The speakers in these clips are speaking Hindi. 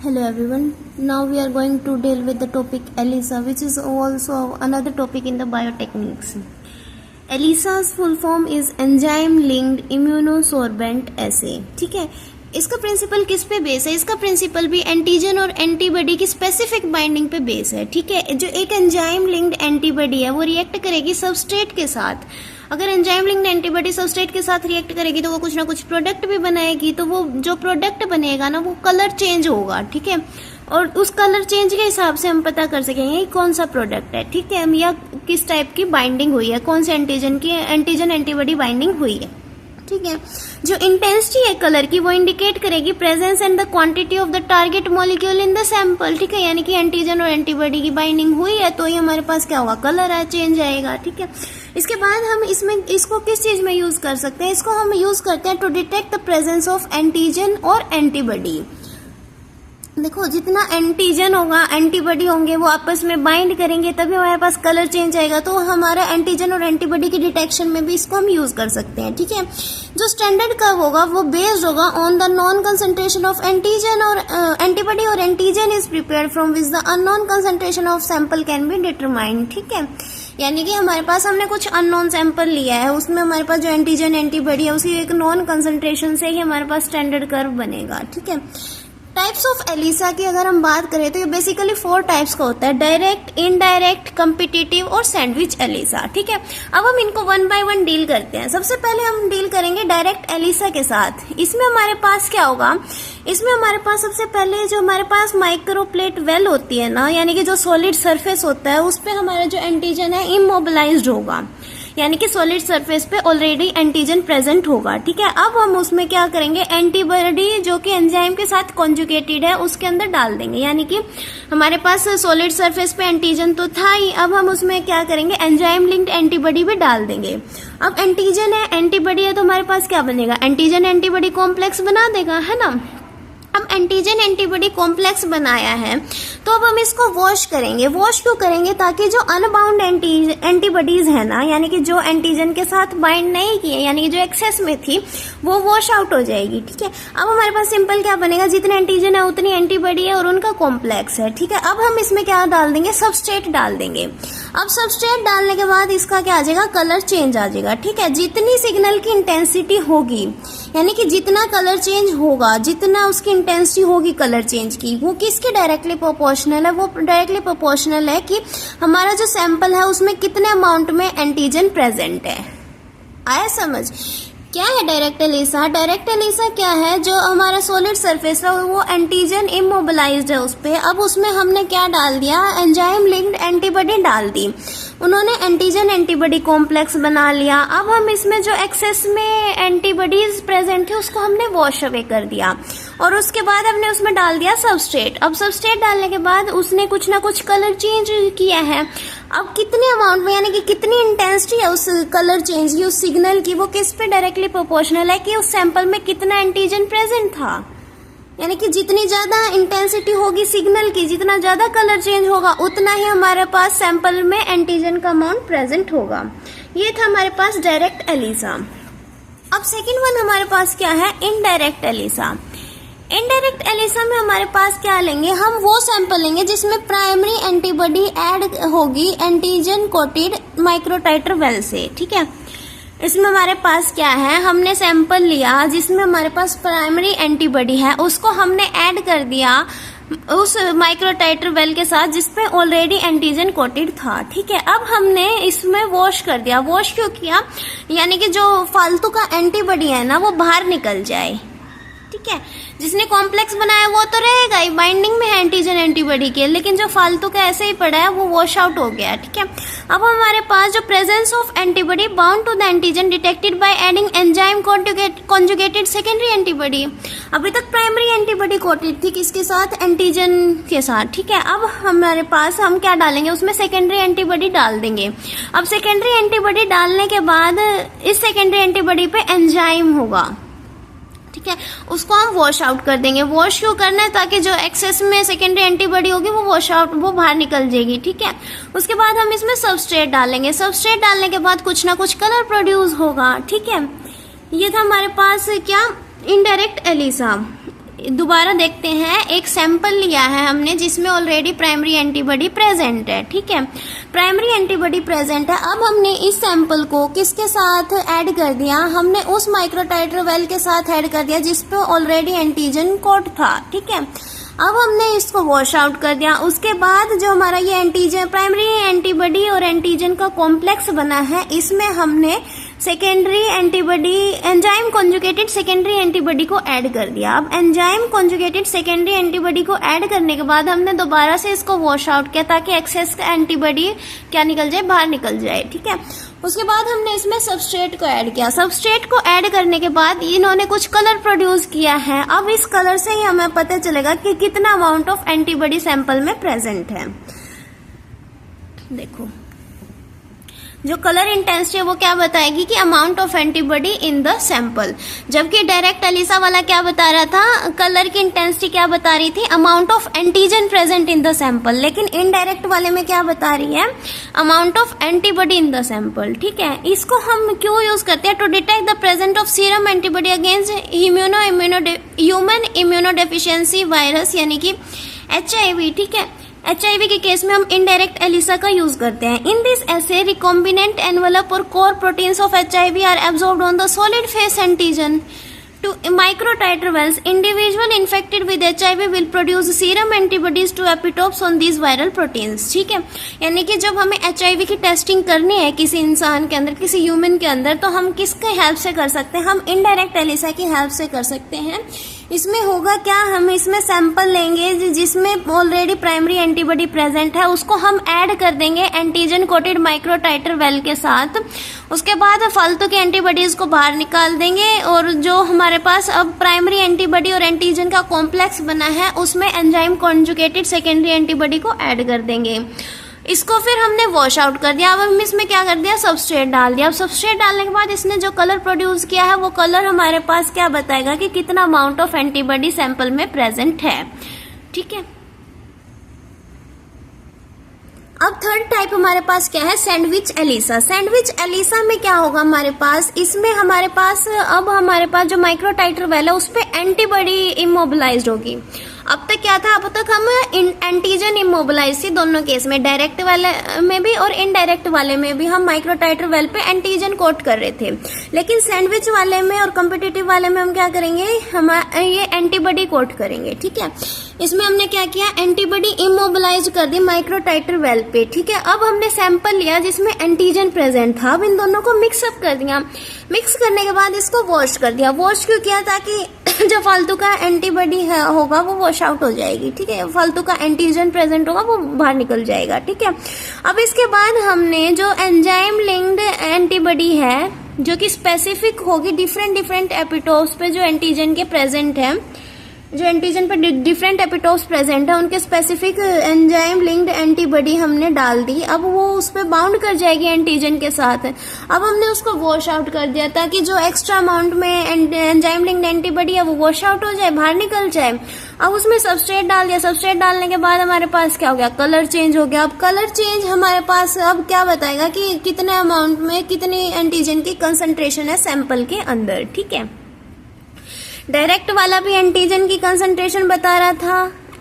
Hello everyone. Now we are going to deal with the topic ELISA, which is also another topic in the biotechniques. ELISA's full form is Enzyme Linked Immunosorbent Assay. ठीक है, इसका प्रिंसिपल किस पे बेस है? इसका प्रिंसिपल भी एंटीजन और एंटीबॉडी की स्पेसिफिक बाइंडिंग पे बेस है. ठीक है, जो एक एंजाइम लिंक्ड एंटीबॉडी है वो रिएक्ट करेगी सबस्ट्रेट के साथ. अगर एंजाइम लिंक्ड एंटीबॉडी सबस्ट्रेट के साथ रिएक्ट करेगी तो वो कुछ ना कुछ प्रोडक्ट भी बनाएगी. तो वो जो प्रोडक्ट बनेगा ना वो कलर चेंज होगा. ठीक है, और उस कलर चेंज के हिसाब से हम पता कर सकेंगे कौन सा प्रोडक्ट है. ठीक है, या किस टाइप की बाइंडिंग हुई है, कौन से एंटीजन एंटीबॉडी बाइंडिंग हुई है. ठीक है, जो इंटेंसिटी है कलर की वो इंडिकेट करेगी presence and the quantity of the target molecule in the sample. ठीक है, यानी कि एंटीजन और एंटीबॉडी की बाइंडिंग हुई है तो ये हमारे पास क्या होगा, कलर है, चेंज आएगा. ठीक है, इसके बाद हम इसको किस चीज में यूज कर सकते हैं? इसको हम यूज करते हैं to detect the presence of antigen और एंटीबॉडी. देखो, जितना एंटीजन होगा, एंटीबॉडी होंगे, वो आपस में बाइंड करेंगे तभी हमारे पास कलर चेंज आएगा. तो हमारा एंटीजन और एंटीबॉडी की डिटेक्शन में भी इसको हम यूज कर सकते हैं. ठीक है, जो स्टैंडर्ड कर्व होगा वो बेस्ड होगा on the non concentration of antigen और एंटीबॉडी और antigen is prepared from which the unknown concentration of sample can be determined. ठीक है, यानी कि हमारे पास हमने कुछ अननोन सैंपल लिया है, उसमें हमारे पास जो एंटीजन एंटीबॉडी है उसकी एक नॉन कंसंट्रेशन से ही हमारे पास स्टैंडर्ड कर्व बनेगा. ठीक है, टाइप्स ऑफ एलिसा की अगर हम बात करें तो ये बेसिकली 4 टाइप्स का होता है: डायरेक्ट, इनडायरेक्ट, कम्पिटिटिव और सैंडविच एलिसा. ठीक है, अब हम इनको 1 बाय 1 डील करते हैं. सबसे पहले हम डील करेंगे डायरेक्ट एलिसा के साथ. इसमें हमारे पास क्या होगा, इसमें हमारे पास सबसे पहले जो हमारे पास माइक्रोप्लेट वेल होती है ना, यानी कि जो सॉलिड सरफेस होता है उस पे हमारा जो एंटीजन है इमोबिलाइज्ड होगा, यानी कि सॉलिड सरफेस पे ऑलरेडी एंटीजन प्रेजेंट होगा. ठीक है, अब हम उसमें क्या करेंगे, एंटीबॉडी जो कि एंजाइम के साथ कॉन्जुगेटेड है उसके अंदर डाल देंगे. यानी कि हमारे पास सॉलिड सरफेस पे एंटीजन तो था ही, अब हम उसमें क्या करेंगे, एंजाइम लिंक्ड एंटीबॉडी भी डाल देंगे. अब एंटीजन है, एंटीबॉडी है, तो हमारे पास क्या बनेगा, एंटीजन एंटीबॉडी कॉम्प्लेक्स बना देगा, है ना. अब एंटीजन एंटीबॉडी कॉम्प्लेक्स बनाया है तो अब हम इसको वॉश करेंगे. वॉश क्यों करेंगे, ताकि जो अनबाउंड एंटीबॉडीज है ना, यानी कि जो एंटीजन के साथ बाइंड नहीं किए, यानी कि जो एक्सेस में थी वो वॉश आउट हो जाएगी. ठीक है, अब हमारे पास सिंपल क्या बनेगा, जितने एंटीजन है उतनी एंटीबॉडी है और उनका कॉम्प्लेक्स है. ठीक है, अब हम इसमें क्या डाल देंगे, सबस्ट्रेट डाल देंगे. अब सबस्ट्रेट डालने के बाद इसका क्या आ जाएगा, कलर चेंज आ जाएगा. ठीक है, जितनी सिग्नल की इंटेंसिटी होगी, यानी कि जितना कलर चेंज होगा, जितना उसकी इंटेंसिटी होगी कलर चेंज की, वो किसके डायरेक्टली प्रोपोर्शनल है, वो डायरेक्टली प्रोपोर्शनल है कि हमारा जो सैंपल है उसमें कितने अमाउंट में एंटीजन प्रेजेंट है. आया समझ? क्या है डायरेक्ट एलिसा? डायरेक्ट एलिसा क्या है, जो हमारा सॉलिड सरफेस है वो एंटीजन इमोबिलाइज्ड है उस पे. अब उसमें हमने क्या डाल दिया, एंजाइम लिंक्ड एंटीबॉडी डाल दी. उन्होंने एंटीजन एंटीबॉडी कॉम्प्लेक्स बना लिया. अब हम इसमें जो एक्सेस में एंटीबॉडीज प्रेजेंट थी उसको हमने वॉश अवे कर दिया और उसके बाद हमने उसमें डाल दिया सबस्ट्रेट. अब सबस्ट्रेट डालने के बाद उसने कुछ ना कुछ कलर चेंज किया है. अब कितने अमाउंट में, यानी कि कितनी इंटेंसिटी है उस कलर चेंज की, उस सिग्नल की, वो किस पे डायरेक्टली प्रोपोर्शनल है कि उस सैंपल में कितना एंटीजन प्रेजेंट था. यानी कि जितनी ज्यादा इंटेंसिटी होगी सिग्नल की, जितना ज्यादा कलर चेंज होगा, उतना ही हमारे पास सैंपल में एंटीजन का अमाउंट प्रेजेंट होगा. ये था हमारे पास डायरेक्ट एलिसा. अब सेकेंड वन हमारे पास क्या है, इनडायरेक्ट एलिसा. इनडायरेक्ट एलिसा में हमारे पास क्या लेंगे, हम वो सैंपल लेंगे जिसमें प्राइमरी एंटीबॉडी ऐड होगी एंटीजन कोटेड माइक्रोटाइटर वेल से. ठीक है, इसमें हमारे पास क्या है, हमने सैंपल लिया जिसमें हमारे पास प्राइमरी एंटीबॉडी है, उसको हमने ऐड कर दिया उस माइक्रोटाइटर वेल के साथ जिसपे ऑलरेडी एंटीजन कोटेड था. ठीक है, अब हमने इसमें वॉश कर दिया. वॉश क्यों किया, यानी कि जो फालतू का एंटीबॉडी है ना वो बाहर निकल जाए. ठीक है, जिसने कॉम्प्लेक्स बनाया वो तो रहेगा ही, बाइंडिंग में है एंटीजन एंटीबॉडी के, लेकिन जो फालतू का ऐसे ही पड़ा है वो वॉश आउट हो गया. ठीक है, अब हमारे पास जो presence of antibody bound to the antigen detected by adding enzyme conjugated secondary antibody. अभी तक प्राइमरी एंटीबॉडी कोटेड थी किसके साथ, एंटीजन के साथ. ठीक है, अब हमारे पास हम क्या डालेंगे, उसमें सेकेंडरी एंटीबॉडी डाल देंगे. अब सेकेंडरी एंटीबॉडी डालने के बाद इस सेकेंडरी एंटीबॉडी पे एंजाइम होगा. ठीक है, उसको हम वॉश आउट कर देंगे. वॉश क्यों करना है, ताकि जो एक्सेस में सेकेंडरी एंटीबॉडी होगी वो वॉश आउट, वो बाहर निकल जाएगी. ठीक है, उसके बाद हम इसमें सबस्ट्रेट डालेंगे. सबस्ट्रेट डालने के बाद कुछ ना कुछ कलर प्रोड्यूस होगा. ठीक है, ये था हमारे पास क्या, इनडायरेक्ट एलिसा. दोबारा देखते हैं, एक सैंपल लिया है हमने जिसमें ऑलरेडी प्राइमरी एंटीबॉडी प्रेजेंट है, ठीक है, प्राइमरी एंटीबॉडी प्रेजेंट है। अब हमने इस सैंपल को किसके साथ ऐड कर दिया, हमने उस माइक्रोटाइटर वेल के साथ ऐड कर दिया जिस पे ऑलरेडी एंटीजन कोड था, ठीक है। अब हमने इसको वॉश आउट कर दिया। उसके बाद जो हमारा ये एंटीजन, प्राइमरी एंटीबॉडी और एंटीजन का कॉम्प्लेक्स बना है, इसमें हमने secondary antibody, enzyme conjugated secondary antibody को ऐड कर दिया। अब एंजाइम कॉन्जुगेटेड सेकेंडरी एंटीबॉडी को ऐड करने के बाद हमने दोबारा से इसको वॉश आउट किया ताकि एक्सेस का एंटीबॉडी क्या निकल जाए, बाहर निकल जाए, ठीक है। उसके बाद हमने इसमें सबस्ट्रेट को ऐड किया। सबस्ट्रेट को ऐड करने के बाद इन्होंने कुछ कलर प्रोड्यूस किया है। अब इस कलर से ही हमें पता चलेगा कि कितना अमाउंट ऑफ एंटीबॉडी सैंपल में प्रेजेंट है। देखो, जो कलर इंटेंसिटी है वो क्या बताएगी कि amount of antibody in the sample, जबकि डायरेक्ट एलिसा वाला क्या बता रहा था, कलर की इंटेंसिटी क्या बता रही थी, amount of antigen present in the sample. लेकिन इनडायरेक्ट वाले में क्या बता रही है, amount of antibody in the sample, ठीक है। इसको हम क्यों यूज करते हैं, to detect the present of serum antibody against human immunodeficiency virus, यानी कि HIV, ठीक है। HIV के केस में हम इनडायरेक्ट एलिसा का यूज करते हैं। In this assay recombinant envelope और core proteins of HIV are absorbed on the solid phase antigen to microtiter wells. Individual infected with HIV will produce serum antibodies to epitopes on these viral proteins, ठीक है। यानी कि जब हमें HIV की टेस्टिंग करनी है किसी इंसान के अंदर, किसी ह्यूमन के अंदर, तो हम किसके हेल्प से कर सकते हैं, हम इनडायरेक्ट एलिसा की हेल्प से कर सकते हैं। इसमें होगा क्या, हम इसमें सैंपल लेंगे जिसमें ऑलरेडी प्राइमरी एंटीबॉडी प्रेजेंट है, उसको हम ऐड कर देंगे एंटीजन कोटेड माइक्रोटाइटर वेल के साथ। उसके बाद फालतू की एंटीबॉडीज को बाहर निकाल देंगे और जो हमारे पास अब प्राइमरी एंटीबॉडी और एंटीजन का कॉम्प्लेक्स बना है उसमें एंजाइम कॉन्जुगेटेड सेकेंडरी एंटीबॉडी को ऐड कर देंगे। इसको फिर हमने वॉश आउट कर दिया। अब हम इसमें क्या कर दिया, सबस्ट्रेट डाल दिया। अब सबस्ट्रेट डालने के बाद इसने जो कलर प्रोड्यूस किया है वो कलर हमारे पास क्या बताएगा कि कितना अमाउंट ऑफ एंटीबॉडी सैंपल में प्रेजेंट है, ठीक है। अब थर्ड टाइप हमारे पास क्या है, सैंडविच एलिसा। सैंडविच एलिसा में क्या होगा हमारे पास, इसमें हमारे पास अब हमारे पास जो माइक्रोटाइटर वेल है उस पर एंटीबॉडी इमोबिलाइज्ड होगी। अब तक क्या था, अब तक हम एंटीजन इमोबिलाइज थी दोनों केस में, डायरेक्ट वाले में भी और इनडायरेक्ट वाले में भी हम माइक्रोटाइटर वेल पे एंटीजन कोट कर रहे थे। लेकिन सैंडविच वाले में और कॉम्पिटिटिव वाले में हम क्या करेंगे, हम ये एंटीबॉडी कोट करेंगे, ठीक है। इसमें हमने क्या किया, एंटीबॉडी इमोबिलाइज कर दी माइक्रोटाइटर वेल पे, ठीक है। अब हमने सैंपल लिया जिसमें एंटीजन प्रेजेंट था। अब इन दोनों को मिक्सअप कर दिया। मिक्स करने के बाद इसको वॉश कर दिया। वॉश क्यों किया, ताकि जो फालतू का एंटीबॉडी होगा वो वॉश आउट हो जाएगी, ठीक है। फालतू का एंटीजन प्रेजेंट होगा वो बाहर निकल जाएगा, ठीक है। अब इसके बाद हमने जो एंजाइम लिंक्ड एंटीबॉडी है जो कि स्पेसिफिक होगी डिफरेंट एपिटोप्स पे जो एंटीजन के प्रेजेंट है, जो एंटीजन पर डिफरेंट एपिटोप्स प्रेजेंट है, उनके स्पेसिफिक एंजाइम लिंक्ड एंटीबॉडी हमने डाल दी। अब वो उस पर बाउंड कर जाएगी एंटीजन के साथ। अब हमने उसको वॉश आउट कर दिया ताकि जो एक्स्ट्रा अमाउंट में एंजाइम लिंक्ड एंटीबॉडी है वो वॉश आउट हो जाए, बाहर निकल जाए। अब उसमें सबस्ट्रेट डाल दिया। सबस्ट्रेट डालने के बाद हमारे पास क्या हो गया, कलर चेंज हो गया। अब कलर चेंज हमारे पास अब क्या बताएगा कि कितने अमाउंट में कितनी एंटीजन की कंसंट्रेशन है सैंपल के अंदर, ठीक है। डायरेक्ट वाला भी एंटीजन की कंसंट्रेशन बता रहा था,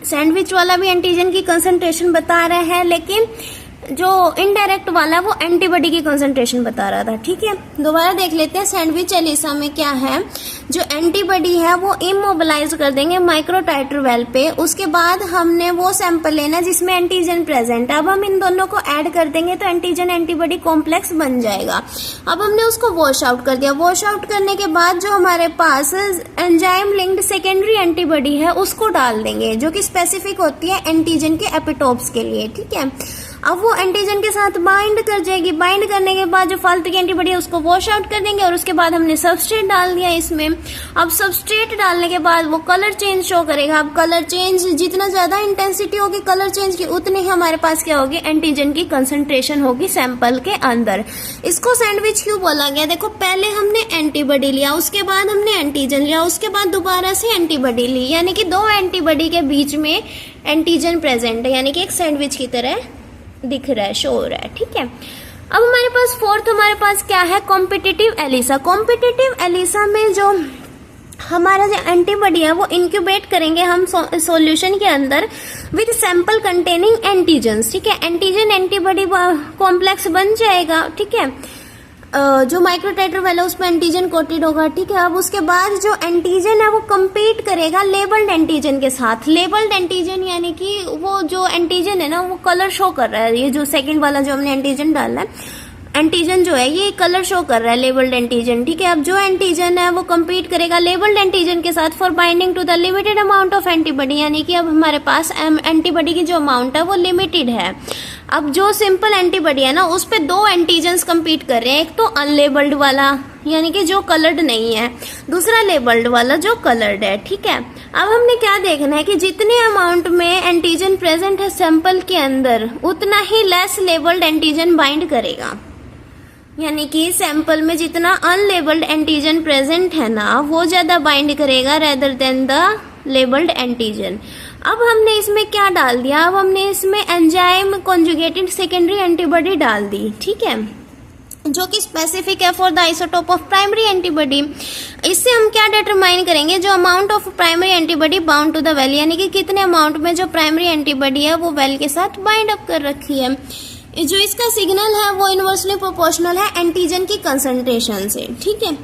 सैंडविच वाला भी एंटीजन की कंसंट्रेशन बता रहा है, लेकिन जो इनडायरेक्ट वाला वो एंटीबॉडी की कंसंट्रेशन बता रहा था, ठीक है। दोबारा देख लेते हैं सैंडविच एलिसा में क्या है। जो एंटीबॉडी है वो इमोबिलाइज कर देंगे माइक्रोटाइटर वेल पे। उसके बाद हमने वो सैंपल लेना जिसमें एंटीजन प्रेजेंट है। अब हम इन दोनों को ऐड कर देंगे तो एंटीजन एंटीबॉडी कॉम्प्लेक्स बन जाएगा। अब हमने उसको वॉश आउट कर दिया। वॉश आउट करने के बाद जो हमारे पास एंजाइम लिंक्ड सेकेंडरी एंटीबॉडी है उसको डाल देंगे जो कि स्पेसिफिक होती है एंटीजन के एपिटोप्स के लिए, ठीक है। अब वो एंटीजन के साथ बाइंड कर जाएगी। बाइंड करने के बाद जो फालतू की एंटीबॉडी है उसको वॉश आउट कर देंगे और उसके बाद हमने सबस्ट्रेट डाल दिया इसमें। अब सबस्ट्रेट डालने के बाद वो कलर चेंज शो करेगा। अब कलर चेंज जितना ज्यादा इंटेंसिटी होगी कलर चेंज की, उतनी ही हमारे पास क्या होगी, एंटीजन की कंसंट्रेशन होगी सैंपल के अंदर। इसको सैंडविच क्यों बोला गया, देखो पहले हमने एंटीबॉडी लिया, उसके बाद हमने एंटीजन लिया, उसके बाद दोबारा से एंटीबॉडी ली, यानी कि दो एंटीबॉडी के बीच में एंटीजन प्रेजेंट है, यानी कि एक सैंडविच की तरह दिख रहा है, शो हो रहा है, ठीक है। अब हमारे पास फोर्थ हमारे पास क्या है, कॉम्पिटिटिव एलिसा। कॉम्पिटिटिव एलिसा में जो हमारा जो एंटीबॉडी है वो इंक्यूबेट करेंगे हम सॉल्यूशन के अंदर विद सैंपल कंटेनिंग एंटीजन्स, ठीक है। एंटीजन एंटीबॉडी कॉम्प्लेक्स बन जाएगा, ठीक है। जो माइक्रोटाइटर वाला उसमें एंटीजन कोटेड होगा, ठीक है। अब उसके बाद जो एंटीजन है वो compete करेगा लेबल्ड एंटीजन के साथ। लेबल्ड एंटीजन यानी कि वो जो एंटीजन है ना वो कलर शो कर रहा है। ये जो सेकंड वाला जो हमने एंटीजन डाला है, एंटीजन जो है ये कलर शो कर रहा है, लेबल्ड एंटीजन, ठीक है। अब जो एंटीजन है वो compete करेगा लेबल्ड एंटीजन के साथ for binding to the limited amount of antibody, यानी कि अब हमारे पास एंटीबॉडी की जो अमाउंट है वो लिमिटेड है। अब जो सिंपल एंटीबॉडी है ना उस पे दो एंटीजन्स compete कर रहे हैं, एक तो अनलेबल्ड वाला यानी कि जो कलर्ड नहीं है, दूसरा लेबल्ड वाला जो कलर्ड है, ठीक है। अब हमने क्या देखना है कि जितने अमाउंट में एंटीजन प्रेजेंट है सैंपल के अंदर उतना ही लेस लेबल्ड एंटीजन बाइंड करेगा, यानी कि सैंपल में जितना अनलेबल्ड एंटीजन प्रेजेंट है ना वो ज्यादा बाइंड करेगा rather than the labelled antigen. अब हमने इसमें क्या डाल दिया, अब हमने इसमें एंजाइम कॉन्जुगेटेड सेकेंडरी एंटीबॉडी डाल दी, ठीक है, जो कि स्पेसिफिक है for the isotope of primary antibody. इससे हम क्या डिटरमाइन करेंगे, जो amount of primary antibody bound to the well, यानी कि कितने अमाउंट में जो प्राइमरी एंटीबॉडी है वो वेल के साथ बाइंड अप कर रखी है। जो इसका सिग्नल है वो इनवर्सली प्रोपोर्शनल है एंटीजन की कंसंट्रेशन से, ठीक है।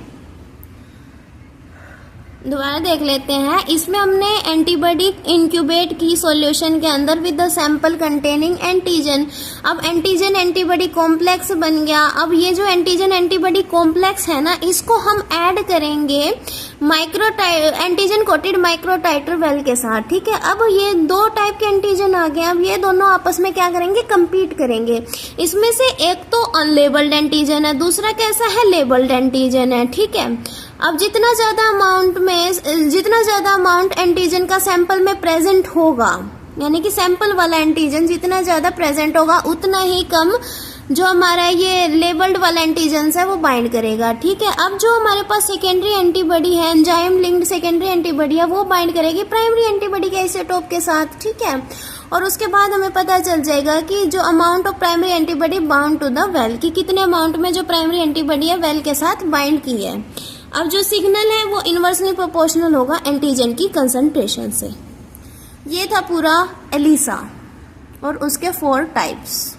दोबारा देख लेते हैं, इसमें हमने एंटीबॉडी इंक्यूबेट की सॉल्यूशन के अंदर with the sample containing antigen. अब एंटीजन एंटीबॉडी कॉम्प्लेक्स बन गया। अब ये जो एंटीजन एंटीबॉडी कॉम्प्लेक्स है ना इसको हम ऐड करेंगे एंटीजन कोटेड माइक्रोटाइटर वेल के साथ, ठीक है। अब ये दो टाइप के एंटीजन आ गए, अब ये दोनों आपस में क्या करेंगे, compete करेंगे। इसमें से एक तो अनलेबल्ड एंटीजन है, दूसरा कैसा है, लेबल्ड एंटीजन है, ठीक है। अब जितना ज्यादा अमाउंट एंटीजन का सैंपल में प्रेजेंट होगा, यानी कि सैंपल वाला एंटीजन जितना ज्यादा प्रेजेंट होगा उतना ही कम जो हमारा ये लेबल्ड वाला एंटीजन है वो बाइंड करेगा, ठीक है। अब जो हमारे पास सेकेंडरी एंटीबॉडी है, एंजाइम लिंक्ड सेकेंडरी एंटीबॉडी है, वो बाइंड करेगी प्राइमरी एंटीबॉडी के आइसोटोप के साथ, ठीक है। और उसके बाद हमें पता चल जाएगा कि जो amount of primary antibody bound to the well, कि कितने अमाउंट में जो प्राइमरी एंटीबॉडी है वेल के साथ बाइंड की है। अब जो सिग्नल है वो इनवर्सली प्रोपोर्शनल होगा एंटीजन की कंसंट्रेशन से। ये था पूरा एलिसा और उसके 4 टाइप्स।